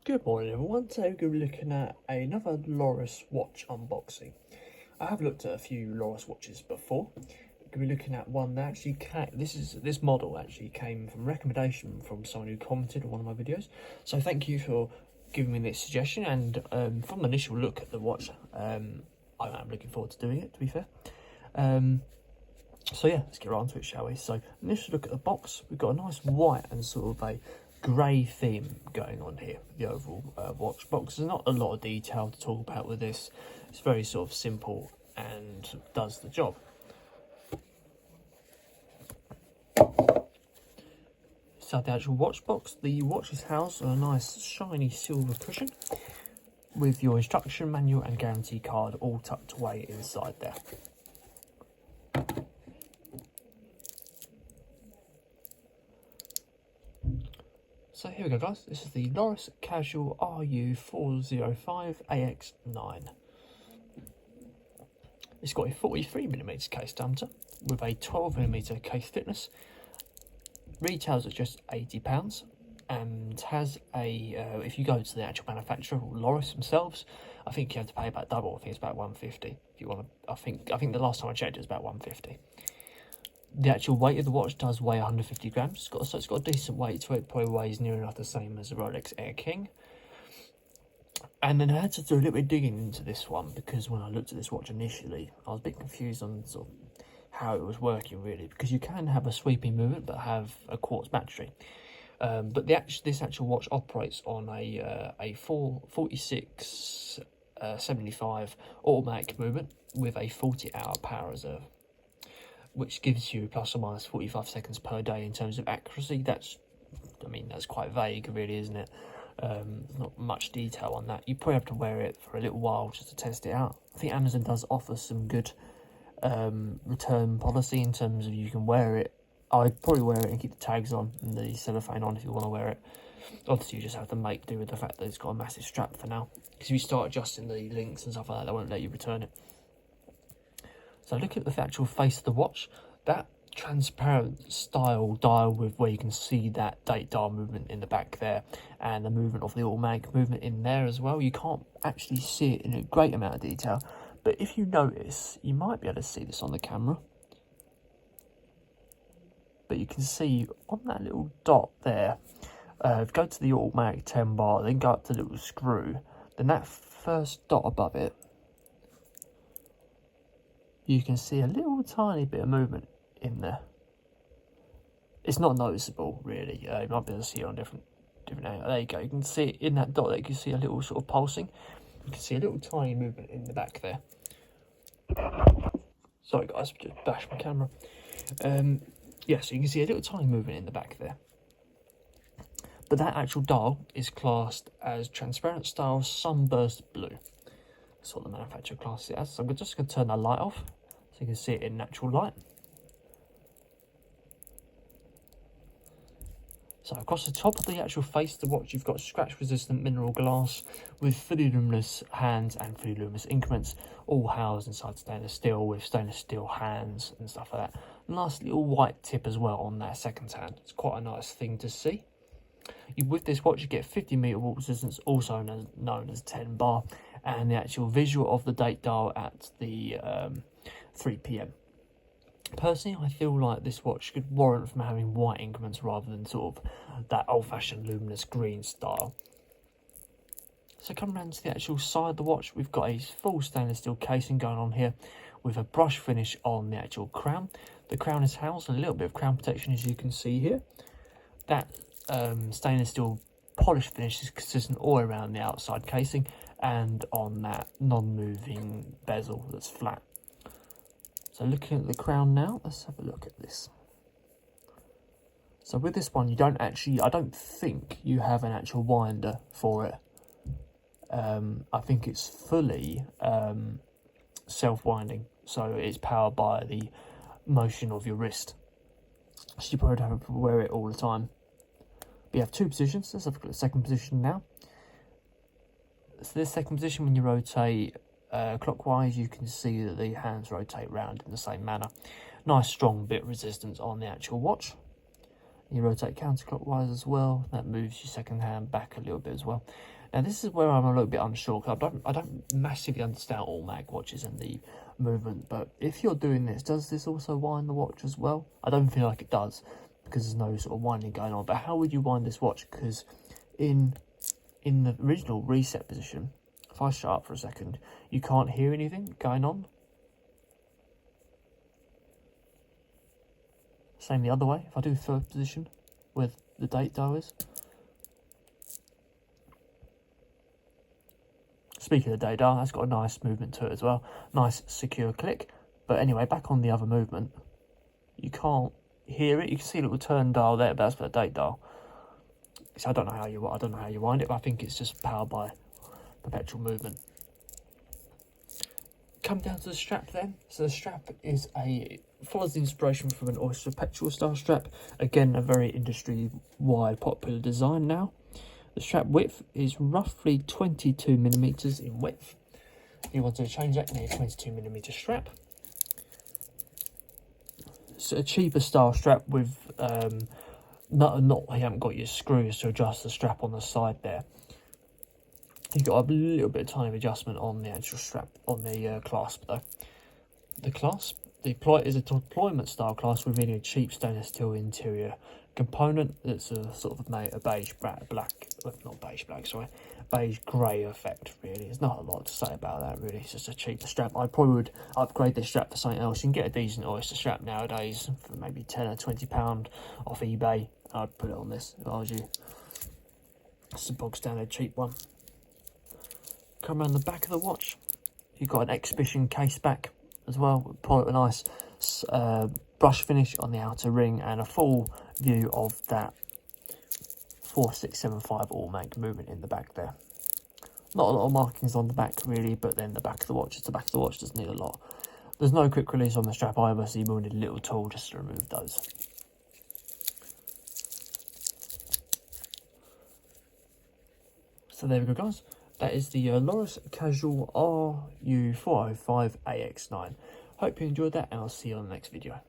Good morning everyone, today we're going to be looking at another Lorus watch unboxing. I have looked at a few Lorus watches before. We're going to be looking at one that actually this model actually came from recommendation from someone who commented on one of my videos. So thank you for giving me this suggestion, and from the initial look at the watch, I am looking forward to doing it, to be fair. So yeah, let's get right onto it, shall we? So initial look at the box, we've got a nice white and sort of a grey theme going on here. The overall watch box, there's not a lot of detail to talk about with this. It's very sort of simple and does the job. So the actual watch box, the watch is housed on a nice shiny silver cushion with your instruction manual and guarantee card all tucked away inside there. So here we go guys, this is the Lorus Casual RU405AX9. It's got a 43mm case diameter with a 12mm case thickness, retails at just £80 and has a, if you go to the actual manufacturer, Lorus themselves, I think you have to pay about double. I think it's about £150 if you want to, I think the last time I checked it was about £150. The actual weight of the watch does weigh 150 grams. So it's got a decent weight to it. Probably weighs near enough the same as the Rolex Air King. And then I had to do a little bit of digging into this one, because when I looked at this watch initially, I was a bit confused on sort of how it was working really, because you can have a sweeping movement but have a quartz battery. But this actual watch operates on a 4675 automatic movement with a 40-hour power reserve, which gives you plus or minus 45 seconds per day in terms of accuracy. That's quite vague really, isn't it? Not much detail on that. You probably have to wear it for a little while just to test it out. I think Amazon does offer some good return policy in terms of you can wear it. I'd probably wear it and keep the tags on and the cellophane on if you want to wear it. Obviously you just have to make do with the fact that it's got a massive strap for now, because if you start adjusting the links and stuff like that, they won't let you return it. So look at the actual face of the watch, that transparent style dial with where you can see that date dial movement in the back there, and the movement of the automatic movement in there as well. You can't actually see it in a great amount of detail, but if you notice, you might be able to see this on the camera. But you can see on that little dot there, if you go to the automatic 10 bar, then go up to the little screw, then that first dot above it, you can see a little tiny bit of movement in there. It's not noticeable really. You might be able to see it on different angles. There you go. You can see it in that dot there. You can see a little sort of pulsing. You can see a little tiny movement in the back there. Sorry guys, just bashed my camera. Yeah, so you can see a little tiny movement in the back there. But that actual dial is classed as transparent style sunburst blue. That's what the manufacturer classes it as. So I'm just going to turn that light off so you can see it in natural light. So across the top of the actual face of the watch, you've got scratch resistant mineral glass with fully luminous hands and fully luminous increments, all housed inside stainless steel with stainless steel hands and stuff like that. Nice little white tip as well on that second hand. It's quite a nice thing to see. With this watch you get 50-meter water resistance, also known as 10 bar, and the actual visual of the date dial at the 3 PM. Personally, I feel like this watch could warrant from having white increments rather than sort of that old-fashioned luminous green style. So coming down to the actual side of the watch, we've got a full stainless steel casing going on here with a brush finish on the actual crown. The crown is housed in a little bit of crown protection, as you can see here. That stainless steel polish finish is consistent all around the outside casing and on that non-moving bezel that's flat. So looking at the crown now, let's have a look at this. So with this one, I don't think you have an actual winder for it. I think it's fully self-winding, so it's powered by the motion of your wrist. So you probably have to wear it all the time. But you have two positions. Let's have a look at the second position now. So this second position, when you rotate clockwise, you can see that the hands rotate round in the same manner. Nice strong bit of resistance on the actual watch. You rotate counterclockwise as well. That moves your second hand back a little bit as well. Now this is where I'm a little bit unsure, because I don't massively understand all mag watches and the movement. But if you're doing this, does this also wind the watch as well? I don't feel like it does, because there's no sort of winding going on. But how would you wind this watch? Because in the original reset position, if I shut up for a second, you can't hear anything going on. Same the other way, if I do third position, where the date dial is. Speaking of the date dial, that's got a nice movement to it as well. Nice secure click. But anyway, back on the other movement, you can't hear it. You can see a little turn dial there, but that's for the date dial. So I don't know how you wind it, but I think it's just powered by perpetual movement. Come down to the strap then. So the strap follows the inspiration from an Oyster Petrol style strap. Again, a very industry-wide popular design now. The strap width is roughly 22mm in width. If you want to change that, you need a 22mm strap. It's a cheaper style strap with you haven't got your screws to adjust the strap on the side there. You've got a little bit of tiny adjustment on the actual strap, on the clasp though. The clasp is a deployment style clasp within a cheap stainless steel interior component that's a sort of a beige grey effect really. There's not a lot to say about that really, it's just a cheaper strap. I probably would upgrade this strap for something else. You can get a decent Oyster strap nowadays for maybe £10 or £20 off eBay. I'd put it on this if I was you. It's a bog standard cheap one. Come around the back of the watch, you've got an exhibition case back as well, a nice brush finish on the outer ring and a full view of that 4675 all mag movement in the back there. Not a lot of markings on the back really, but then the back of the watch is the back of the watch, doesn't need a lot. There's no quick release on the strap either, so you will need a little tool just to remove those. So there we go guys, that is the Lorus Casual RU405AX9. Hope you enjoyed that, and I'll see you on the next video.